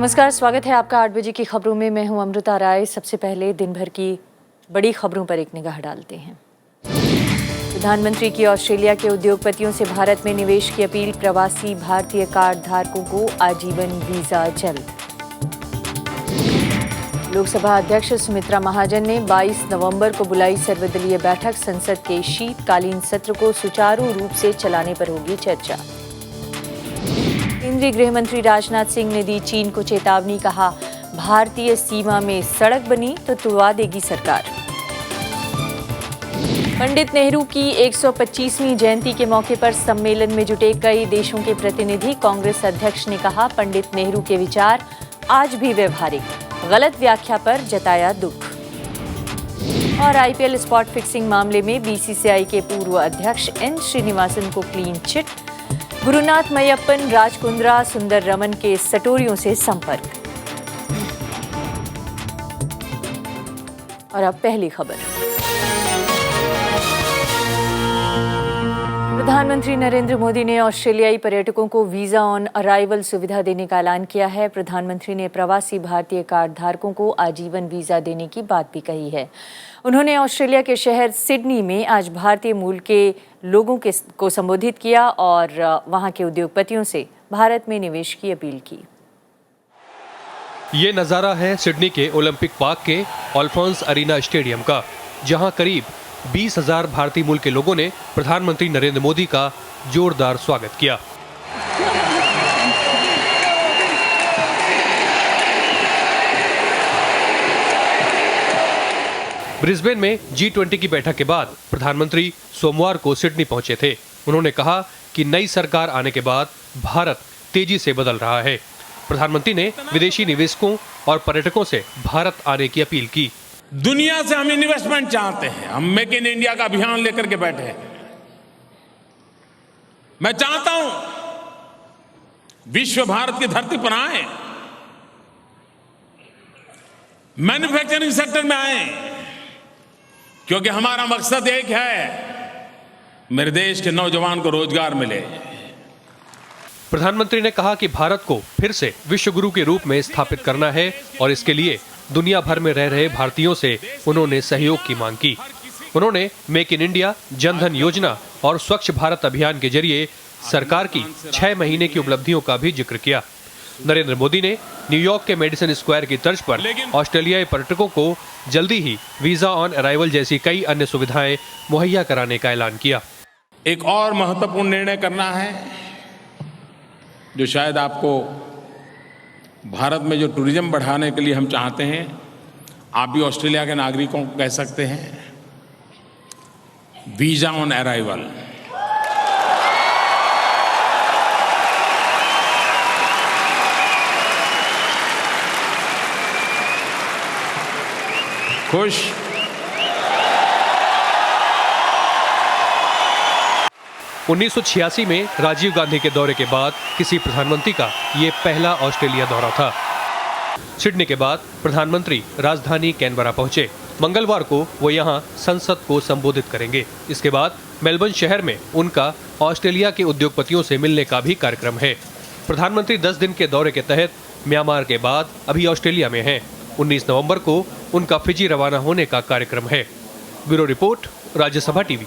नमस्कार, स्वागत है आपका 8 बजे की खबरों में। मैं हूं अमृता राय। सबसे पहले दिन भर की बड़ी खबरों पर एक निगाह डालते हैं। प्रधानमंत्री की ऑस्ट्रेलिया के उद्योगपतियों से भारत में निवेश की अपील। प्रवासी भारतीय कार्ड धारकों को आजीवन वीजा जल्द। लोकसभा अध्यक्ष सुमित्रा महाजन ने 22 नवंबर को बुलाई सर्वदलीय बैठक। संसद के शीतकालीन सत्र को सुचारू रूप से चलाने पर होगी चर्चा। केंद्रीय गृह मंत्री राजनाथ सिंह ने दी चीन को चेतावनी। कहा, भारतीय सीमा में सड़क बनी तो तुड़वा देगी सरकार। पंडित नेहरू की 125वीं जयंती के मौके पर सम्मेलन में जुटे कई देशों के प्रतिनिधि। कांग्रेस अध्यक्ष ने कहा, पंडित नेहरू के विचार आज भी व्यवहारिक। गलत व्याख्या पर जताया दुख। और आईपीएल स्पॉट फिक्सिंग मामले में बीसीसीआई के पूर्व अध्यक्ष एन श्रीनिवासन को क्लीन चिट। गुरुनाथ मय्यप्पन, राजकुंद्रा, सुंदर रमन के सटोरियों से संपर्क। और अब पहली खबर। प्रधानमंत्री नरेंद्र मोदी ने ऑस्ट्रेलियाई पर्यटकों को वीजा ऑन अराइवल सुविधा देने का ऐलान किया है। प्रधानमंत्री ने प्रवासी भारतीय कार्ड धारकों को आजीवन वीजा देने की बात भी कही है। उन्होंने ऑस्ट्रेलिया के शहर सिडनी में आज भारतीय मूल के लोगों को संबोधित किया और वहां के उद्योगपतियों से भारत में निवेश की अपील की। ये नज़ारा है सिडनी के ओलंपिक पार्क के अल्फोंस अरीना स्टेडियम का, जहां करीब 20,000 भारतीय मूल के लोगों ने प्रधानमंत्री नरेंद्र मोदी का जोरदार स्वागत किया। ब्रिस्बेन में G20 की बैठक के बाद प्रधानमंत्री सोमवार को सिडनी पहुंचे थे। उन्होंने कहा कि नई सरकार आने के बाद भारत तेजी से बदल रहा है। प्रधानमंत्री ने विदेशी निवेशकों और पर्यटकों से भारत आने की अपील की। दुनिया से हम इन्वेस्टमेंट चाहते हैं। हम मेक इन इंडिया का अभियान लेकर के बैठे हैं। मैं चाहता हूं विश्व भारत की धरती पर आए, मैन्युफैक्चरिंग सेक्टर में आए, क्योंकि हमारा मकसद एक है, मेरे देश के नौजवान को रोजगार मिले। प्रधानमंत्री ने कहा कि भारत को फिर से विश्व गुरु के रूप में स्थापित करना है और इसके लिए दुनिया भर में रह रहे भारतीयों से उन्होंने सहयोग की मांग की। उन्होंने मेक इन इंडिया, जनधन योजना और स्वच्छ भारत अभियान के जरिए सरकार की 6 महीने की उपलब्धियों का भी जिक्र किया। नरेंद्र मोदी ने न्यूयॉर्क के मेडिसन स्क्वायर की तर्ज पर ऑस्ट्रेलियाई पर्यटकों को जल्दी ही वीजा ऑन अराइवल जैसी कई अन्य सुविधाएं मुहैया कराने का ऐलान किया। एक और महत्वपूर्ण निर्णय करना है, जो शायद आपको भारत में जो टूरिज्म बढ़ाने के लिए हम चाहते हैं, आप भी ऑस्ट्रेलिया के नागरिकों को कह सकते हैं, वीजा ऑन अराइवल। खुश? 1986 में राजीव गांधी के दौरे के बाद किसी प्रधानमंत्री का ये पहला ऑस्ट्रेलिया दौरा था। सिडनी के बाद प्रधानमंत्री राजधानी कैनबरा पहुंचे। मंगलवार को वो यहां संसद को संबोधित करेंगे। इसके बाद मेलबर्न शहर में उनका ऑस्ट्रेलिया के उद्योगपतियों से मिलने का भी कार्यक्रम है। प्रधानमंत्री 10 दिन के दौरे के तहत म्यांमार के बाद अभी ऑस्ट्रेलिया में हैं। 19 नवंबर को उनका फिजी रवाना होने का कार्यक्रम है। Bureau report, Rajya Sabha TV.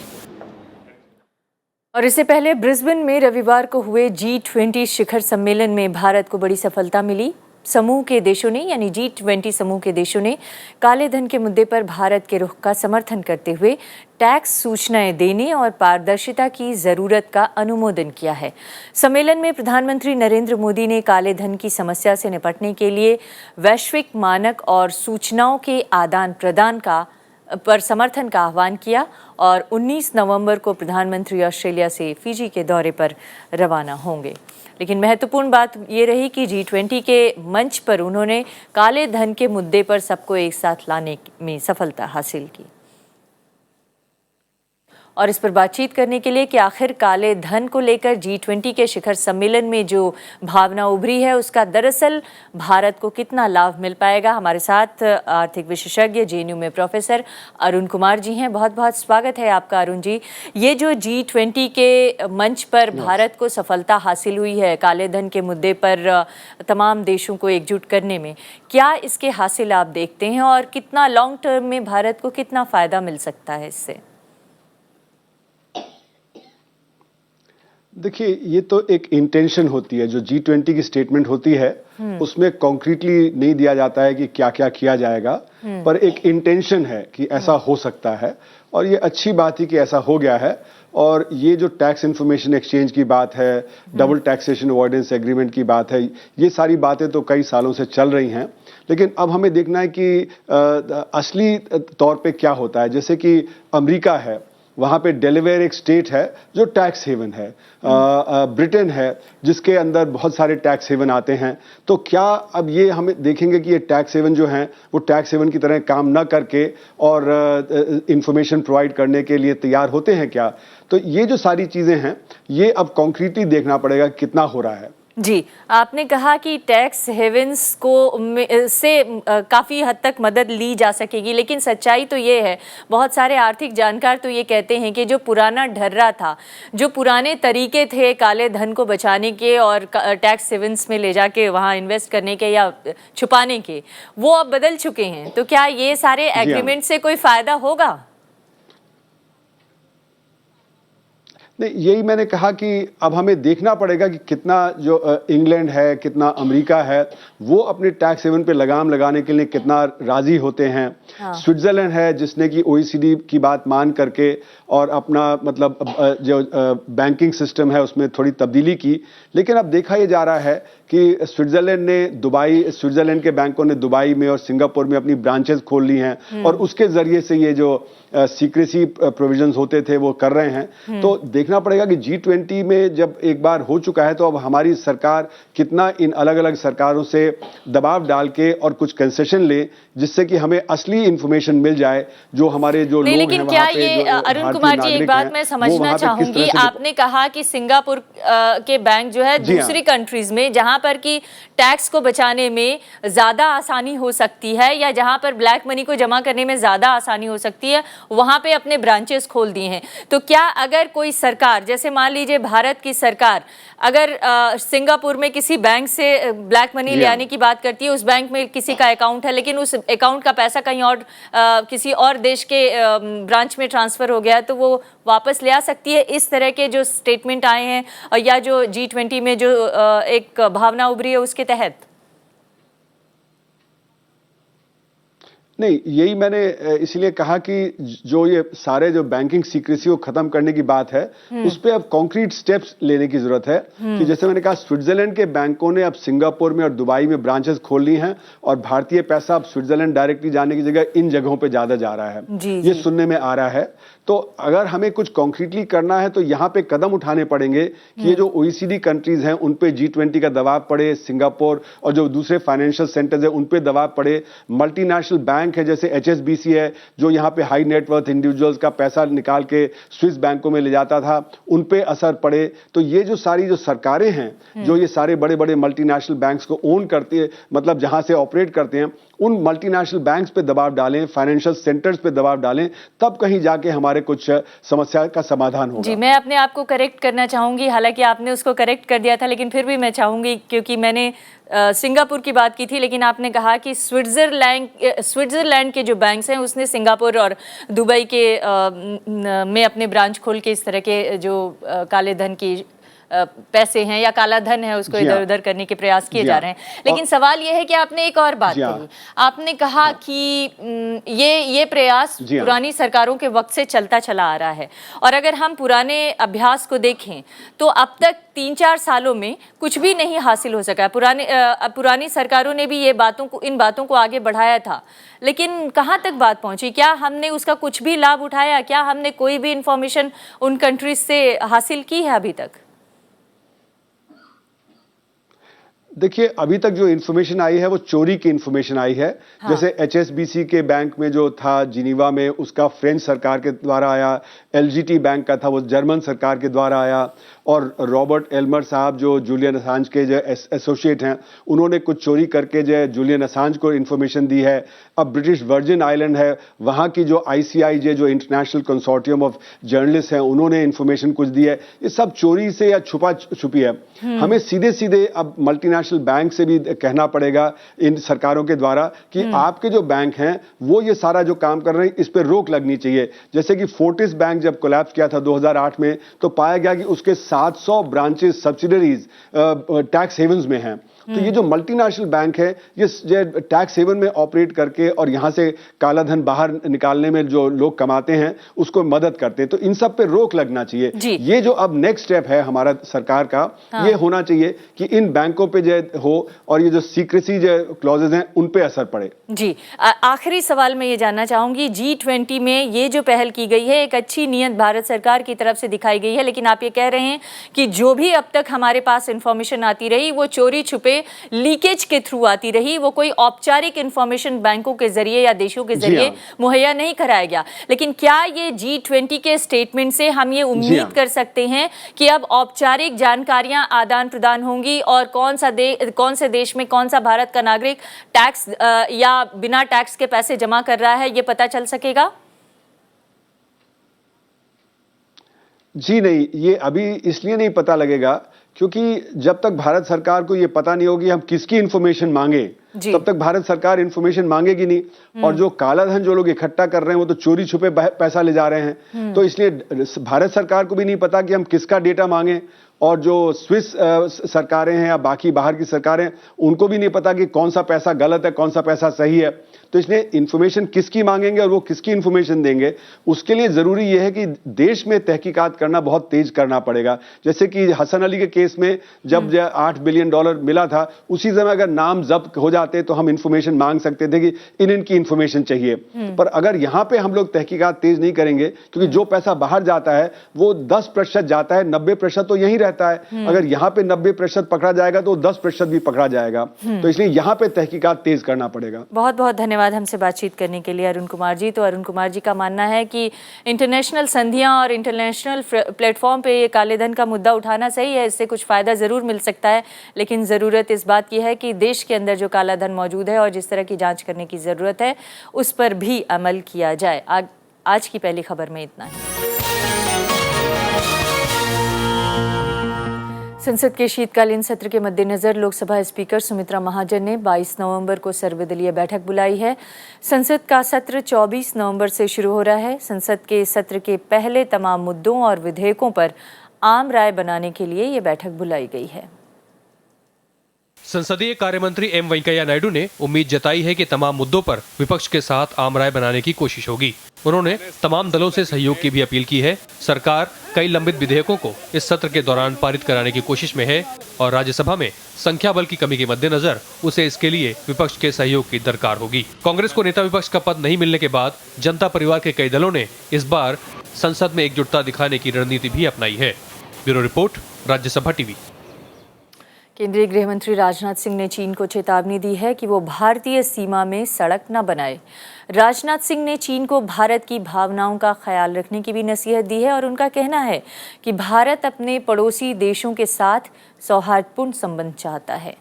और इससे पहले ब्रिस्बेन में रविवार को हुए G20 शिखर सम्मेलन में भारत को बड़ी सफलता मिली। समूह के देशों ने यानी G20 समूह के देशों ने काले धन के मुद्दे पर भारत के रुख का समर्थन करते हुए टैक्स सूचनाएं देने और पारदर्शिता की जरूरत का अनुमोदन किया है। सम्मेलन में प्रधानमंत्री नरेंद्र मोदी ने काले धन की समस्या से निपटने के लिए वैश्विक मानक और सूचनाओं के आदान प्रदान पर समर्थन का आह्वान किया और 19 नवंबर को प्रधानमंत्री ऑस्ट्रेलिया से फिजी के दौरे पर रवाना होंगे। लेकिन महत्वपूर्ण बात ये रही कि G20 के मंच पर उन्होंने काले धन के मुद्दे पर सबको एक साथ लाने में सफलता हासिल की। और इस पर बातचीत करने के लिए कि आखिर काले धन को लेकर G20 के शिखर सम्मेलन में जो भावना उभरी है उसका दरअसल भारत को कितना लाभ मिल पाएगा। हमारे साथ आर्थिक विशेषज्ञ JNU में प्रोफेसर अरुण कुमार जी हैं। बहुत बहुत स्वागत है आपका अरुण जी। ये जो G20 के मंच पर भारत को सफलता हासिल हुई है काले धन के मुद्दे पर तमाम देशों को एकजुट करने में, क्या इसके हासिल आप देखते हैं और कितना लॉन्ग टर्म में भारत को कितना फायदा मिल सकता है इससे? देखिए, ये तो एक इंटेंशन होती है जो G20 की स्टेटमेंट होती है, उसमें कॉन्क्रीटली नहीं दिया जाता है कि क्या क्या किया जाएगा, पर एक इंटेंशन है कि ऐसा हो सकता है और ये अच्छी बात है कि ऐसा हो गया है। और ये जो टैक्स इंफॉर्मेशन एक्सचेंज की बात है, डबल टैक्सेशन अवॉइडेंस एग्रीमेंट की बात है, ये सारी बातें तो कई सालों से चल रही हैं, लेकिन अब हमें देखना है कि असली तौर पे क्या होता है। जैसे कि अमेरिका है, वहाँ पे डेलावेयर एक स्टेट है जो टैक्स हेवन है, ब्रिटेन है जिसके अंदर बहुत सारे टैक्स हेवन आते हैं। तो क्या अब ये हमें देखेंगे कि ये टैक्स हेवन जो हैं वो टैक्स हेवन की तरह काम ना करके और इंफॉर्मेशन प्रोवाइड करने के लिए तैयार होते हैं क्या? तो ये जो सारी चीज़ें हैं ये अब कॉन्क्रीटली देखना पड़ेगा कितना हो रहा है। जी, आपने कहा कि टैक्स हेवेंस को से काफ़ी हद तक मदद ली जा सकेगी, लेकिन सच्चाई तो ये है, बहुत सारे आर्थिक जानकार तो ये कहते हैं कि जो पुराना ढर्रा था, जो पुराने तरीके थे काले धन को बचाने के और टैक्स हेवेंस में ले जाके वहाँ इन्वेस्ट करने के या छुपाने के, वो अब बदल चुके हैं। तो क्या ये सारे एग्रीमेंट से कोई फ़ायदा होगा? नहीं, यही मैंने कहा कि अब हमें देखना पड़ेगा कि कितना जो इंग्लैंड है, कितना अमेरिका है, वो अपने टैक्स हेवन पे लगाम लगाने के लिए कितना राजी होते हैं। स्विट्जरलैंड है जिसने कि OECD की बात मान करके और अपना मतलब जो बैंकिंग सिस्टम है उसमें थोड़ी तब्दीली की, लेकिन अब देखा ये जा रहा है कि स्विट्जरलैंड के बैंकों ने दुबई में और सिंगापुर में अपनी ब्रांचेस खोल ली हैं और उसके जरिए से ये जो सीक्रेसी प्रोविजंस होते थे वो कर रहे हैं। तो देखना पड़ेगा कि G20 में जब एक बार हो चुका है तो अब हमारी सरकार कितना इन अलग अलग सरकारों से दबाव डाल के और कुछ कंसेशन ले जिससे कि हमें असली इंफॉर्मेशन मिल जाए जो हमारे जो लोग हैं लेकिन क्या ये अरुण कुमार जी, एक बात मैं समझना चाहूंगी, आपने कहा कि सिंगापुर के बैंक जो है दूसरी कंट्रीज में जहां पर कि टैक्स को बचाने में ज्यादा आसानी हो सकती है या जहां पर ब्लैक मनी को जमा करने में ज्यादा आसानी हो सकती है, वहां पे अपने ब्रांचेस खोल दिए हैं। तो क्या अगर कोई सरकार, जैसे मान लीजिए भारत की सरकार अगर सिंगापुर में किसी बैंक से ब्लैक मनी ले आने की बात करती है, उस बैंक में किसी का अकाउंट है लेकिन उस अकाउंट का पैसा कहीं और किसी और देश के ब्रांच में ट्रांसफर हो गया है, तो वो वापस ले आ सकती है? इस तरह के जो स्टेटमेंट आए हैं या जो G20 में जो एक भावना उभरी है उसके तहत? नहीं, यही मैंने इसलिए कहा कि जो ये सारे जो बैंकिंग सीक्रेसी को खत्म करने की बात है उस पे अब कॉन्क्रीट स्टेप्स लेने की जरूरत है कि जैसे मैंने कहा स्विट्जरलैंड के बैंकों ने अब सिंगापुर में और दुबई में ब्रांचेस खोल ली हैं और भारतीय पैसा अब स्विट्जरलैंड डायरेक्टली जाने की जगह इन जगहों पे ज्यादा जा रहा है। ये सुनने में आ रहा है। तो अगर हमें कुछ कॉन्क्रीटली करना है तो यहाँ पे कदम उठाने पड़ेंगे कि ये जो OECD कंट्रीज हैं उन पे G20 का दबाव पड़े, सिंगापुर और जो दूसरे फाइनेंशियल सेंटर्स हैं उन पे दबाव पड़े, मल्टीनेशनल बैंक है जैसे HSBC है जो यहाँ पे हाई नेटवर्थ इंडिविजुअल्स का पैसा निकाल के स्विस बैंकों में ले जाता था, उन पे असर पड़े। तो ये जो सारी जो सरकारें हैं जो ये सारे बड़े बड़े मल्टीनेशनल बैंक्स को ओन करती है, मतलब जहां से ऑपरेट करते हैं, उन मल्टीनेशनल बैंक्स पे दबाव डालें, फाइनेंशियल सेंटर्स पे दबाव डालें, तब कहीं जाके हमारे कुछ समस्या का समाधान होगा। जी, मैं अपने आप को करेक्ट करना चाहूंगी, हालांकि आपने उसको करेक्ट कर दिया था, लेकिन फिर भी मैं चाहूंगी क्योंकि मैंने सिंगापुर की बात की थी, लेकिन आपने कहा कि स्विट्जरलैंड के जो बैंक्स हैं उसने सिंगापुर और दुबई के में अपने ब्रांच खोल के इस तरह के जो काले धन की पैसे हैं या काला धन है उसको इधर उधर करने के प्रयास किए जा रहे हैं। लेकिन सवाल यह है कि आपने एक और बात कही, आपने कहा कि ये प्रयास पुरानी सरकारों के वक्त से चलता चला आ रहा है और अगर हम पुराने अभ्यास को देखें तो अब तक 3-4 सालों में कुछ भी नहीं हासिल हो सका। पुरानी सरकारों ने भी इन बातों को आगे बढ़ाया था, लेकिन कहाँ तक बात पहुंची? क्या हमने उसका कुछ भी लाभ उठाया? क्या हमने कोई भी इंफॉर्मेशन उन कंट्रीज से हासिल की है अभी तक? देखिए, अभी तक जो इन्फॉर्मेशन आई है वो चोरी की इन्फॉर्मेशन आई है। जैसे HSBC के बैंक में जो था जिनीवा में, उसका फ्रेंच सरकार के द्वारा आया। LGT बैंक का था, वो जर्मन सरकार के द्वारा आया। और रॉबर्ट एल्मर साहब जो जूलियन असांज के जो एसोसिएट हैं, उन्होंने कुछ चोरी करके जो जूलियन असांज को इन्फॉर्मेशन दी है। अब ब्रिटिश वर्जिन आइलैंड है, वहाँ की जो ICIJ जो इंटरनेशनल कंसोर्टियम ऑफ जर्नलिस्ट हैं, उन्होंने इन्फॉर्मेशन कुछ दी है। ये सब चोरी से या छुपी है। हमें सीधे सीधे अब मल्टीनेशनल बैंक से भी कहना पड़ेगा इन सरकारों के द्वारा कि आपके जो बैंक हैं वो ये सारा जो काम कर रहे हैं, इस पर रोक लगनी चाहिए। जैसे कि फोर्टिस बैंक जब कोलैप्स किया था 2008 में, तो पाया गया कि उसके 700 ब्रांचेस सब्सिडरीज टैक्स हेवंस में हैं। तो ये जो मल्टीनेशनल बैंक है, ये टैक्स हेवन में ऑपरेट करके और यहां से काला धन बाहर निकालने में जो लोग कमाते हैं उसको मदद करते हैं। तो इन सब पे रोक लगना चाहिए। ये जो अब नेक्स्ट स्टेप है हमारा सरकार का, ये होना चाहिए कि इन बैंकों पे जो हो और ये जो सीक्रेसी जो क्लॉजेज हैं उन पे असर पड़े। जी, आखिरी सवाल मैं ये जानना चाहूंगी, G20 में ये जो पहल की गई है, एक अच्छी नीयत भारत सरकार की तरफ से दिखाई गई है, लेकिन आप ये कह रहे हैं कि जो भी अब तक हमारे पास इंफॉर्मेशन आती रही वो चोरी छुपे लीकेज के थ्रू आती रही, वो कोई औपचारिक इंफॉर्मेशन बैंकों के जरिए या देशों के जरिए मुहैया नहीं कराया गया। लेकिन क्या ये G20 के स्टेटमेंट से हम ये उम्मीद कर सकते हैं कि अब औपचारिक जानकारियां आदान प्रदान होंगी और कौन से देश में कौन सा भारत का नागरिक टैक्स या बिना टैक्स के पैसे जमा कर रहा है, ये पता चल सकेगा? जी नहीं, ये अभी इसलिए नहीं पता लगेगा क्योंकि जब तक भारत सरकार को ये पता नहीं होगी हम किसकी इंफॉर्मेशन मांगे, तब तक भारत सरकार इंफॉर्मेशन मांगेगी नहीं। और जो काला धन जो लोग इकट्ठा कर रहे हैं वो तो चोरी छुपे पैसा ले जा रहे हैं। तो इसलिए भारत सरकार को भी नहीं पता कि हम किसका डेटा मांगे। और जो स्विस सरकारें हैं या बाकी बाहर की सरकारें, उनको भी नहीं पता कि कौन सा पैसा गलत है, कौन सा पैसा सही है। तो इसलिए इंफॉर्मेशन किसकी मांगेंगे और वो किसकी इंफॉर्मेशन देंगे, उसके लिए जरूरी यह है कि देश में तहकीकात करना बहुत तेज करना पड़ेगा। जैसे कि हसन अली के केस में जब $8 बिलियन मिला था, उसी समय अगर नाम जब्त हो जाते तो हम इंफॉर्मेशन मांग सकते थे कि इनकी इंफॉर्मेशन चाहिए। पर अगर यहां पे हम लोग तहकीकात तेज नहीं करेंगे, क्योंकि जो पैसा बाहर जाता है वो 10% जाता है, 90% तो यहीं रहता है। अगर यहां पे 90% पकड़ा जाएगा तो 10% भी पकड़ा जाएगा। तो इसलिए यहां पे तहकीकात तेज करना पड़ेगा। बहुत बहुत धन्यवाद हमसे बातचीत करने के लिए अरुण कुमार जी। तो अरुण कुमार जी का मानना है कि इंटरनेशनल संधियां और इंटरनेशनल प्लेटफॉर्म पे ये काले धन का मुद्दा उठाना सही है, इससे कुछ फायदा जरूर मिल सकता है, लेकिन जरूरत इस बात की है कि देश के अंदर जो काला धन मौजूद है और जिस तरह की जांच करने की जरूरत है उस पर भी अमल किया जाए। आज की पहली खबर में इतना ही। संसद के शीतकालीन सत्र के मद्देनजर लोकसभा स्पीकर सुमित्रा महाजन ने 22 नवंबर को सर्वदलीय बैठक बुलाई है। संसद का सत्र 24 नवंबर से शुरू हो रहा है। संसद के सत्र के पहले तमाम मुद्दों और विधेयकों पर आम राय बनाने के लिए ये बैठक बुलाई गई है। संसदीय कार्य मंत्री एम वेंकैया नायडू ने उम्मीद जताई है कि तमाम मुद्दों पर विपक्ष के साथ आम राय बनाने की कोशिश होगी। उन्होंने तमाम दलों से सहयोग की भी अपील की है। सरकार कई लंबित विधेयकों को इस सत्र के दौरान पारित कराने की कोशिश में है और राज्यसभा में संख्या बल की कमी के मद्देनजर उसे इसके लिए विपक्ष के सहयोग की दरकार होगी। कांग्रेस को नेता विपक्ष का पद नहीं मिलने के बाद जनता परिवार के कई दलों ने इस बार संसद में एकजुटता दिखाने की रणनीति भी अपनाई है। Bureau report, Rajya Sabha TV. केंद्रीय गृह मंत्री राजनाथ सिंह ने चीन को चेतावनी दी है कि वो भारतीय सीमा में सड़क न बनाए। राजनाथ सिंह ने चीन को भारत की भावनाओं का ख्याल रखने की भी नसीहत दी है और उनका कहना है कि भारत अपने पड़ोसी देशों के साथ सौहार्दपूर्ण संबंध चाहता है।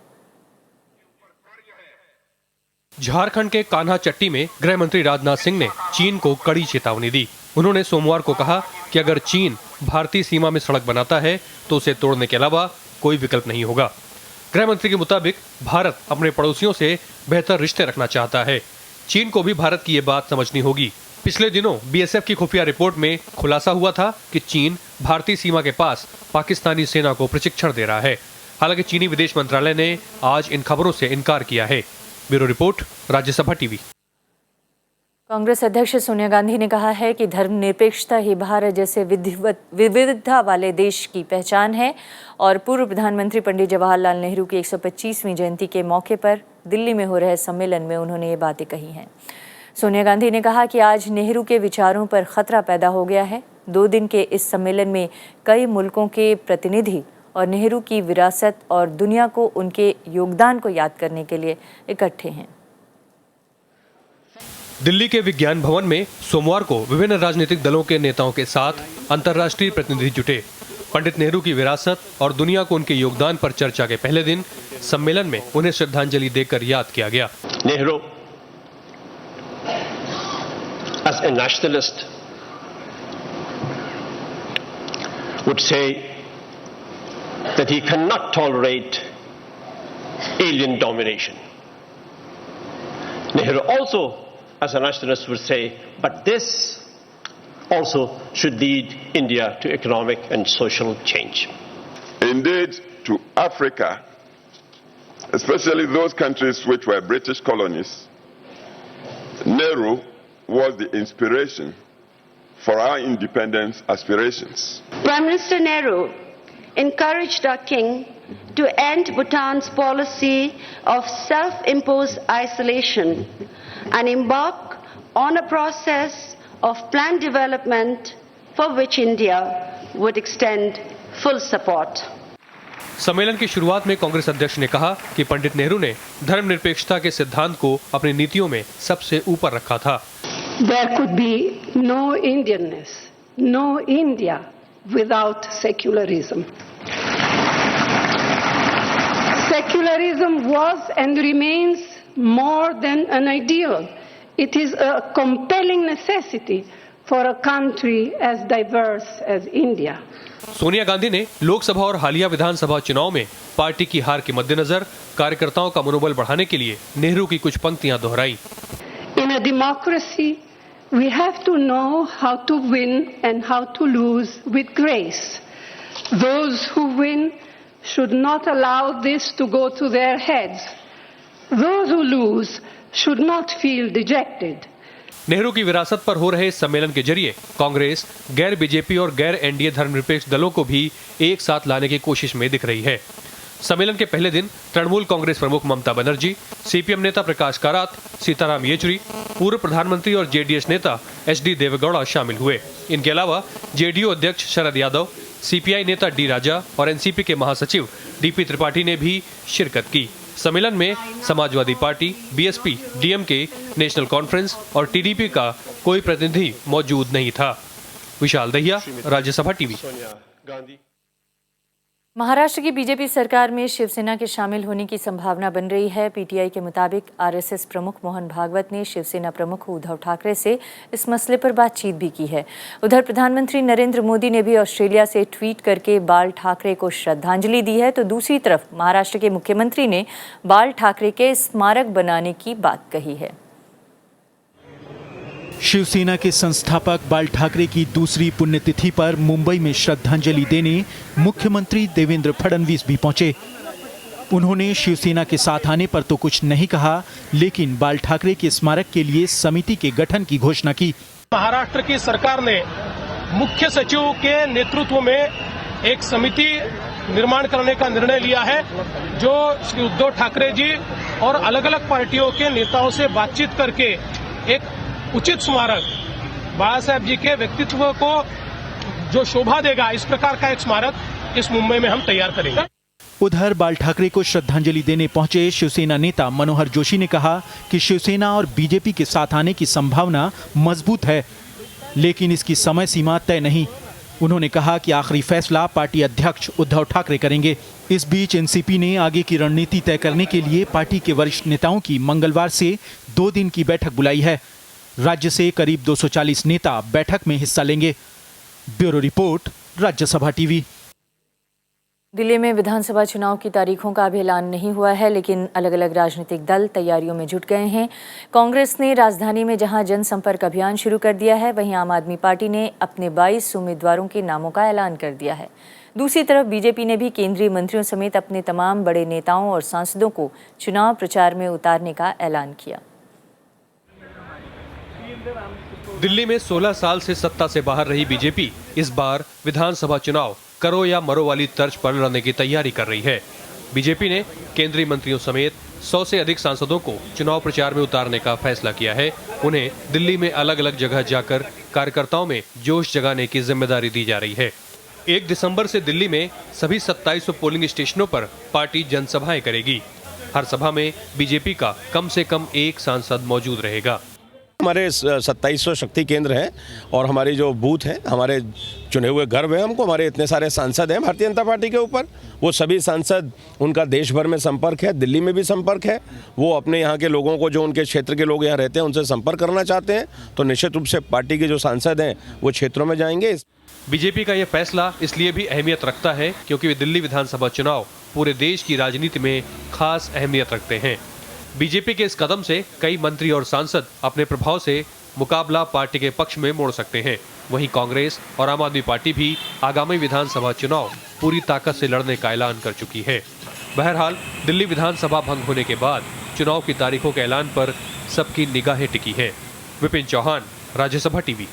झारखंड के कान्हा चट्टी में गृह मंत्री राजनाथ सिंह ने चीन को कड़ी चेतावनी दी। उन्होंने सोमवार को कहा कि अगर चीन भारतीय सीमा में सड़क बनाता है तो उसे तोड़ने के अलावा कोई विकल्प नहीं होगा। गृह मंत्री के मुताबिक भारत अपने पड़ोसियों से बेहतर रिश्ते रखना चाहता है। चीन को भी भारत की ये बात समझनी होगी। पिछले दिनों बीएसएफ की खुफिया रिपोर्ट में खुलासा हुआ था कि चीन भारतीय सीमा के पास पाकिस्तानी सेना को प्रशिक्षण दे रहा है। हालांकि चीनी विदेश मंत्रालय ने आज इन खबरों से इनकार किया है। Bureau report, Rajya Sabha TV. Congress अध्यक्ष सोनिया गांधी ने कहा है कि धर्मनिरपेक्षता ही भारत जैसे विविधता वाले देश की पहचान है और पूर्व प्रधानमंत्री पंडित जवाहरलाल नेहरू की 125वीं जयंती के मौके पर दिल्ली में हो रहे सम्मेलन में उन्होंने ये बातें कही हैं। सोनिया गांधी ने कहा कि आज नेहरू के विचारों पर खतरा पैदा हो गया है। 2 दिन के इस सम्मेलन में कई मुल्कों के प्रतिनिधि और नेहरू की विरासत और दुनिया को उनके योगदान को याद करने के लिए इकट्ठे हैं। दिल्ली के विज्ञान भवन में सोमवार को विभिन्न राजनीतिक दलों के नेताओं के साथ अंतर्राष्ट्रीय प्रतिनिधि जुटे। पंडित नेहरू की विरासत और दुनिया को उनके योगदान पर चर्चा के पहले दिन सम्मेलन में उन्हें श्रद्धांजलि देकर याद किया गया। Nehru as a nationalist would say that he cannot tolerate alien domination. Nehru also as a nationalist would say, but this also should lead India to economic and social change. Indeed, to Africa, especially those countries which were British colonies, Nehru was the inspiration for our independence aspirations. Prime Minister Nehru encouraged our king to end Bhutan's policy of self-imposed isolation and embark on a process of planned development for which India would extend full support. सम्मेलन की शुरुआत में कांग्रेस अध्यक्ष ने कहा कि पंडित नेहरू ने धर्मनिरपेक्षता के सिद्धांत को अपनी नीतियों में सबसे ऊपर रखा था। There could be no Indianness, no India without secularism. Secularism was and remains more than an ideal. It is a compelling necessity for a country as diverse as India. Sonia Gandhi ने लोकसभा और हालिया विधानसभा चुनाव में पार्टी की हार के मद्देनजर कार्यकर्ताओं का मनोबल बढ़ाने के लिए नेहरू की कुछ पंक्तियां दोहराई। In a democracy, we have to know how to win and how to lose with grace. Those who win should not allow this to go to their heads. Those who lose should not feel dejected. Nehru की विरासत पर हो रहे इस सम्मेलन के जरिए कांग्रेस गैर बीजेपी और गैर एनडीए धर्मनिरपेक्ष दलों को भी एक साथ लाने की कोशिश में दिख रही है। सम्मेलन के पहले दिन तृणमूल कांग्रेस प्रमुख ममता बनर्जी, सीपीएम नेता प्रकाश कारात, सीताराम येचुरी, पूर्व प्रधानमंत्री और जेडीएस नेता एचडी देवेगौड़ा शामिल हुए। इनके अलावा जेडीयू अध्यक्ष शरद यादव, सीपीआई नेता डी राजा और एनसीपी के महासचिव डीपी त्रिपाठी ने भी शिरकत की। सम्मेलन में Samajwadi party, BSP, DMK, national conference और टीडीपी का कोई प्रतिनिधि मौजूद नहीं था। विशाल दहिया, राज्यसभा टीवी। महाराष्ट्र की बीजेपी सरकार में शिवसेना के शामिल होने की संभावना बन रही है। पीटीआई के मुताबिक आरएसएस प्रमुख मोहन भागवत ने शिवसेना प्रमुख उद्धव ठाकरे से इस मसले पर बातचीत भी की है। उधर प्रधानमंत्री नरेंद्र मोदी ने भी ऑस्ट्रेलिया से ट्वीट करके बाल ठाकरे को श्रद्धांजलि दी है, तो दूसरी तरफ महाराष्ट्र के मुख्यमंत्री ने बाल ठाकरे के स्मारक बनाने की बात कही है। शिवसेना के संस्थापक बाल ठाकरे की दूसरी पुण्यतिथि पर मुंबई में श्रद्धांजलि देने मुख्यमंत्री देवेंद्र फडणवीस भी पहुंचे। उन्होंने शिवसेना के साथ आने पर तो कुछ नहीं कहा, लेकिन बाल ठाकरे के स्मारक के लिए समिति के गठन की घोषणा की। महाराष्ट्र की सरकार ने मुख्य सचिव के नेतृत्व में एक समिति निर्माण करने का निर्णय लिया है, जो श्री उद्धव ठाकरे जी और अलग अलग पार्टियों के नेताओं से बातचीत करके एक उचित स्मारक बाला साहेब जी के व्यक्तित्व को जो शोभा देगा, इस प्रकार का एक स्मारक इस मुंबई में हम तैयार करेंगे। उधर बाल ठाकरे को श्रद्धांजलि देने पहुंचे शिवसेना नेता मनोहर जोशी ने कहा कि शिवसेना और बीजेपी के साथ आने की संभावना मजबूत है, लेकिन इसकी समय सीमा तय नहीं। उन्होंने कहा कि आखिरी फैसला पार्टी अध्यक्ष उद्धव ठाकरे करेंगे। इस बीच एनसीपी ने आगे की रणनीति तय करने के लिए पार्टी के वरिष्ठ नेताओं की मंगलवार से 2 दिन की बैठक बुलाई है। राज्य से करीब 240 नेता बैठक में हिस्सा लेंगे। Bureau report, Rajya Sabha TV. Delhi में विधानसभा चुनाव की तारीखों का अभी ऐलान नहीं हुआ है, लेकिन अलग अलग राजनीतिक दल तैयारियों में जुट गए हैं। कांग्रेस ने राजधानी में जहां जनसंपर्क अभियान शुरू कर दिया है, वहीं आम आदमी पार्टी ने अपने 22 उम्मीदवारों के नामों का ऐलान कर दिया है। दूसरी तरफ बीजेपी ने भी केंद्रीय मंत्रियों समेत अपने तमाम बड़े नेताओं और सांसदों को चुनाव प्रचार में उतारने का ऐलान किया। दिल्ली में 16 साल से सत्ता से बाहर रही बीजेपी इस बार विधानसभा चुनाव करो या मरो वाली तर्ज पर लड़ने की तैयारी कर रही है। बीजेपी ने केंद्रीय मंत्रियों समेत 100 से अधिक सांसदों को चुनाव प्रचार में उतारने का फैसला किया है। उन्हें दिल्ली में अलग अलग जगह जाकर कार्यकर्ताओं में जोश जगाने की जिम्मेदारी दी जा रही है। 1 दिसंबर से दिल्ली में सभी 2700 पोलिंग स्टेशनों पर पार्टी जनसभाएं करेगी। हर सभा में बीजेपी का कम से कम एक सांसद मौजूद रहेगा। हमारे 2700 शक्ति केंद्र हैं और हमारे जो बूथ हैं, हमारे चुने हुए गर्व है हमको, हमारे इतने सारे सांसद हैं भारतीय जनता पार्टी के ऊपर। वो सभी सांसद, उनका देश भर में संपर्क है, दिल्ली में भी संपर्क है। वो अपने यहाँ के लोगों को, जो उनके क्षेत्र के लोग यहाँ रहते हैं, उनसे संपर्क करना चाहते हैं, तो निश्चित रूप से पार्टी के जो सांसद हैं वो क्षेत्रों में जाएंगे। बीजेपी का यह फैसला इसलिए भी अहमियत रखता है क्योंकि वे दिल्ली विधानसभा चुनाव पूरे देश की राजनीति में खास अहमियत रखते हैं। बीजेपी के इस कदम से कई मंत्री और सांसद अपने प्रभाव से मुकाबला पार्टी के पक्ष में मोड़ सकते हैं। वहीं कांग्रेस और आम आदमी पार्टी भी आगामी विधानसभा चुनाव पूरी ताकत से लड़ने का ऐलान कर चुकी है। बहरहाल दिल्ली विधानसभा भंग होने के बाद चुनाव की तारीखों के ऐलान पर सबकी निगाहें टिकी हैं। Vipin Chauhan, Rajya Sabha TV.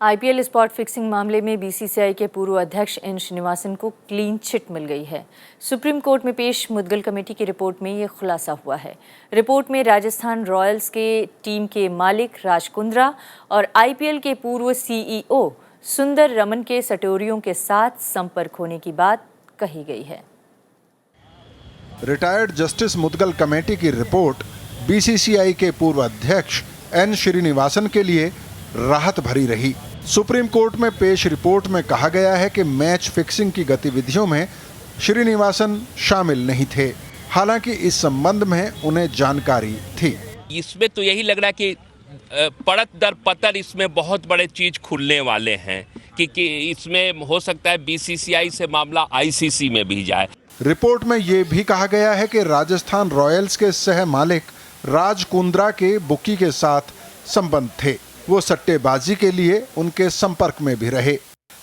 IPL spot fixing मामले में बीसीसीआई के पूर्व अध्यक्ष एन श्रीनिवासन को क्लीन चिट मिल गई है। सुप्रीम कोर्ट में पेश मुद्गल कमेटी की रिपोर्ट में ये खुलासा हुआ है। रिपोर्ट में राजस्थान रॉयल्स के टीम के मालिक राज कुंद्रा और आईपीएल के पूर्व सीईओ सुंदर रमन के सटोरियों के साथ संपर्क होने की बात कही गई है। रिटायर्ड जस्टिस मुद्गल कमेटी की रिपोर्ट बीसीसीआई के पूर्व अध्यक्ष एन श्रीनिवासन के लिए राहत भरी रही। सुप्रीम कोर्ट में पेश रिपोर्ट में कहा गया है कि मैच फिक्सिंग की गतिविधियों में श्रीनिवासन शामिल नहीं थे। हालांकि इस संबंध में उन्हें जानकारी थी। इसमें तो यही लग रहा है कि पड़त दर पत्तर इसमें बहुत बड़े चीज खुलने वाले हैं कि इसमें हो सकता है बीसीसीआई से मामला आईसीसी में भी जाए। रिपोर्ट में ये भी कहा गया है कि राजस्थान रॉयल्स के सह मालिक राज कुंद्रा के बुकी के साथ संबंध थे। वो सट्टेबाजी के लिए उनके संपर्क में भी रहे।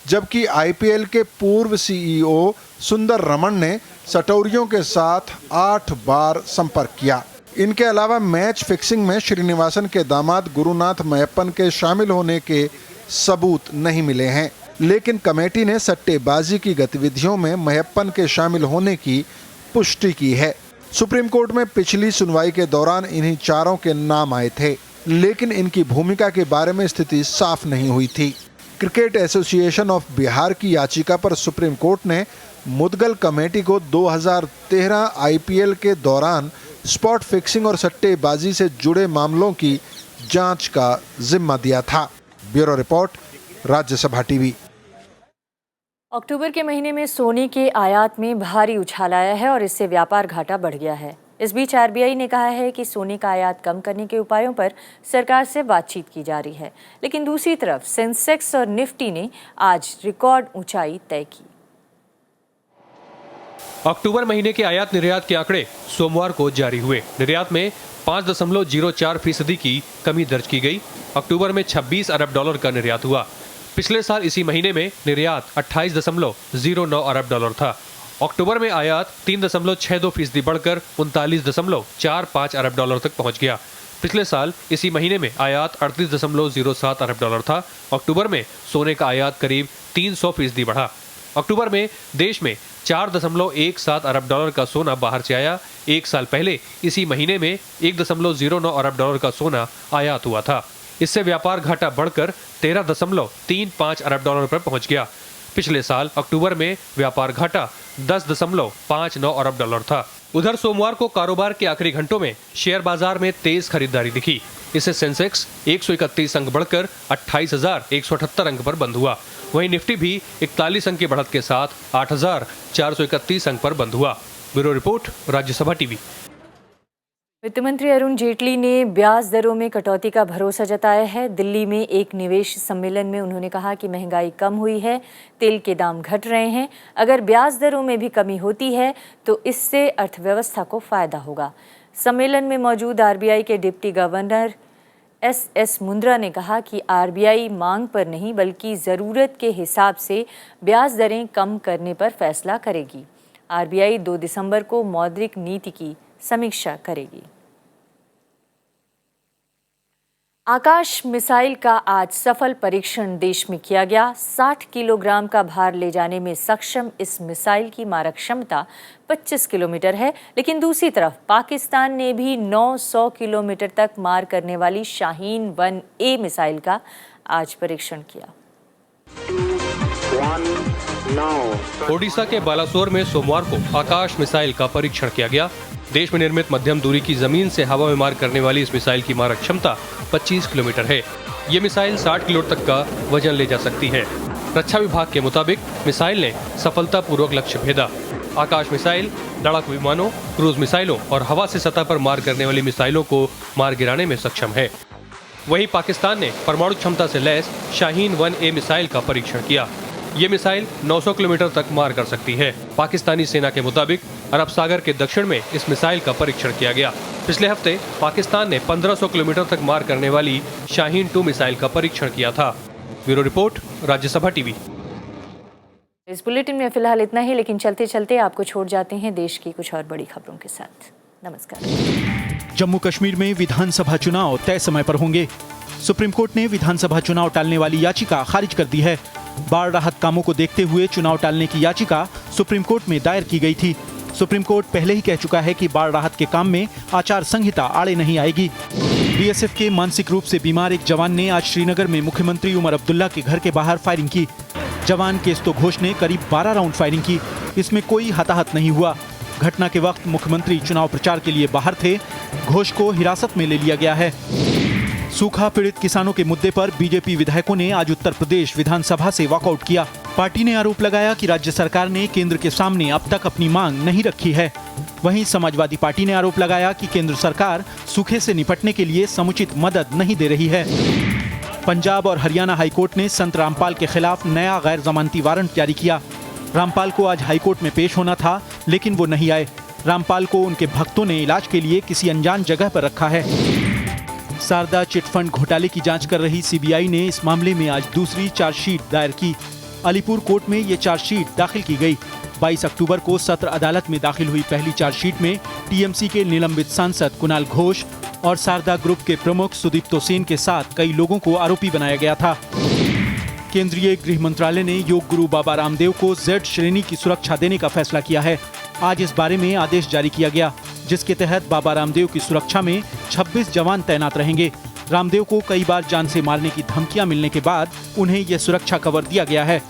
जबकि आईपीएल के पूर्व सीईओ सुंदर रमन ने सटोरियों के साथ 8 बार संपर्क किया। इनके अलावा मैच फिक्सिंग में श्रीनिवासन के दामाद गुरुनाथ मैयप्पन के शामिल होने के सबूत नहीं मिले हैं, लेकिन कमेटी ने सट्टेबाजी की गतिविधियों में मैयप्पन के शामिल होने की पुष्टि की है। सुप्रीम कोर्ट में पिछली सुनवाई के दौरान इन्हीं चारों के नाम आए थे, लेकिन इनकी भूमिका के बारे में स्थिति साफ नहीं हुई थी। क्रिकेट एसोसिएशन ऑफ बिहार की याचिका पर सुप्रीम कोर्ट ने मुद्गल कमेटी को 2013 आईपीएल के दौरान स्पॉट फिक्सिंग और सट्टेबाजी से जुड़े मामलों की जांच का जिम्मा दिया था। Bureau report, Rajya Sabha TV. अक्टूबर के महीने में सोने के आयात में भारी उछाल आया है और इससे व्यापार घाटा बढ़ गया है। इस बीच आरबीआई ने कहा है कि सोने का आयात कम करने के उपायों पर सरकार से बातचीत की जा रही है, लेकिन दूसरी तरफ सेंसेक्स और निफ्टी ने आज रिकॉर्ड ऊंचाई तय की। अक्टूबर महीने के आयात निर्यात के आंकड़े सोमवार को जारी हुए। निर्यात में 5.04% की कमी दर्ज की गई। अक्टूबर में 26 अरब डॉलर का निर्यात हुआ। पिछले साल इसी महीने में निर्यात 28.09 अरब डॉलर था। अक्टूबर में आयात 3.62% बढ़कर 39.45 अरब डॉलर तक पहुंच गया। पिछले साल इसी महीने में आयात 38.07 अरब डॉलर था। अक्टूबर में सोने का आयात करीब 300% बढ़ा। अक्टूबर में देश में 4.17 अरब डॉलर का सोना बाहर से आया। एक साल पहले इसी महीने में 1.09 अरब डॉलर का सोना आयात हुआ था। इससे व्यापार घाटा बढ़कर 13.35 अरब डॉलर पर पहुंच गया। पिछले साल अक्टूबर में व्यापार घाटा 10.59 अरब डॉलर था। उधर सोमवार को कारोबार के आखिरी घंटों में शेयर बाजार में तेज खरीदारी दिखी। इससे सेंसेक्स 131 अंक बढ़कर 28,178 अंक पर बंद हुआ। वहीं निफ्टी भी 41 अंक की बढ़त के साथ 8,431 अंक पर बंद हुआ। Bureau report, Rajya Sabha TV. वित्त मंत्री अरुण जेटली ने ब्याज दरों में कटौती का भरोसा जताया है। दिल्ली में एक निवेश सम्मेलन में उन्होंने कहा कि महंगाई कम हुई है, तेल के दाम घट रहे हैं। अगर ब्याज दरों में भी कमी होती है तो इससे अर्थव्यवस्था को फायदा होगा। सम्मेलन में मौजूद आरबीआई के डिप्टी गवर्नर एस मुंद्रा ने कहा कि आरबीआई मांग पर नहीं बल्कि ज़रूरत के हिसाब से ब्याज दरें कम करने पर फैसला करेगी। आरबीआई 2 दिसंबर को मौद्रिक नीति की समीक्षा करेगी। आकाश मिसाइल का आज सफल परीक्षण देश में किया गया। 60 किलोग्राम का भार ले जाने में सक्षम इस मिसाइल की मारक क्षमता 25 किलोमीटर है, लेकिन दूसरी तरफ पाकिस्तान ने भी 900 किलोमीटर तक मार करने वाली शाहीन 1A मिसाइल का आज परीक्षण किया। ओडिशा के बालासोर में सोमवार को आकाश मिसाइल का परीक्षण किया गया। देश में निर्मित मध्यम दूरी की जमीन से हवा में मार करने वाली इस मिसाइल की मारक क्षमता 25 किलोमीटर है। ये मिसाइल 60 किलो तक का वजन ले जा सकती है। रक्षा विभाग के मुताबिक मिसाइल ने सफलतापूर्वक लक्ष्य भेदा। आकाश मिसाइल लड़ाकू विमानों, क्रूज मिसाइलों और हवा से सतह पर मार करने वाली मिसाइलों को मार गिराने में सक्षम है। वहीं पाकिस्तान ने परमाणु क्षमता से लैस शाहीन 1A मिसाइल का परीक्षण किया। ये मिसाइल 900 किलोमीटर तक मार कर सकती है। पाकिस्तानी सेना के मुताबिक अरब सागर के दक्षिण में इस मिसाइल का परीक्षण किया गया। पिछले हफ्ते पाकिस्तान ने 1500 किलोमीटर तक मार करने वाली शाहीन 2 मिसाइल का परीक्षण किया था। Bureau report, Rajya Sabha TV. इस बुलेटिन में फिलहाल इतना ही, लेकिन चलते चलते आपको छोड़ जाते हैं देश की कुछ और बड़ी खबरों के साथ। नमस्कार। जम्मू कश्मीर में विधानसभा चुनाव तय समय पर होंगे। सुप्रीम कोर्ट ने विधानसभा चुनाव टालने वाली याचिका खारिज कर दी है। बाढ़ राहत कामों को देखते हुए चुनाव टालने की याचिका सुप्रीम कोर्ट में दायर की गई थी। सुप्रीम कोर्ट पहले ही कह चुका है कि बाढ़ राहत के काम में आचार संहिता आड़े नहीं आएगी। बीएसएफ के मानसिक रूप से बीमार एक जवान ने आज श्रीनगर में मुख्यमंत्री उमर अब्दुल्ला के घर के बाहर फायरिंग की। जवान केस्तो घोष ने करीब 12 राउंड फायरिंग की। इसमें कोई हताहत नहीं हुआ। घटना के वक्त मुख्यमंत्री चुनाव प्रचार के लिए बाहर थे। घोष को हिरासत में ले लिया गया है। सूखा पीड़ित किसानों के मुद्दे पर बीजेपी विधायकों ने आज उत्तर प्रदेश विधानसभा से वॉकआउट किया। पार्टी ने आरोप लगाया कि राज्य सरकार ने केंद्र के सामने अब तक अपनी मांग नहीं रखी है। वहीं समाजवादी पार्टी ने आरोप लगाया कि केंद्र सरकार सूखे से निपटने के लिए समुचित मदद नहीं दे रही है। पंजाब और हरियाणा हाईकोर्ट ने संत रामपाल के खिलाफ नया गैर जमानती वारंट जारी किया। रामपाल को आज हाईकोर्ट में पेश होना था, लेकिन वो नहीं आए। रामपाल को उनके भक्तों ने इलाज के लिए किसी अनजान जगह पर रखा है। शारदा चिटफंड घोटाले की जांच कर रही सीबीआई ने इस मामले में आज दूसरी चार्जशीट दायर की। अलीपुर कोर्ट में ये चार्जशीट दाखिल की गई। 22 अक्टूबर को सत्र अदालत में दाखिल हुई पहली चार्जशीट में टीएमसी के निलंबित सांसद कुणाल घोष और शारदा ग्रुप के प्रमुख सुदीप्तो सेन के साथ कई लोगों को आरोपी बनाया गया था। केंद्रीय गृह मंत्रालय ने योग गुरु बाबा रामदेव को Z श्रेणी की सुरक्षा देने का फैसला किया है। आज इस बारे में आदेश जारी किया गया, जिसके तहत बाबा रामदेव की सुरक्षा में 26 जवान तैनात रहेंगे। रामदेव को कई बार जान से मारने की धमकियां मिलने के बाद उन्हें यह सुरक्षा कवर दिया गया है।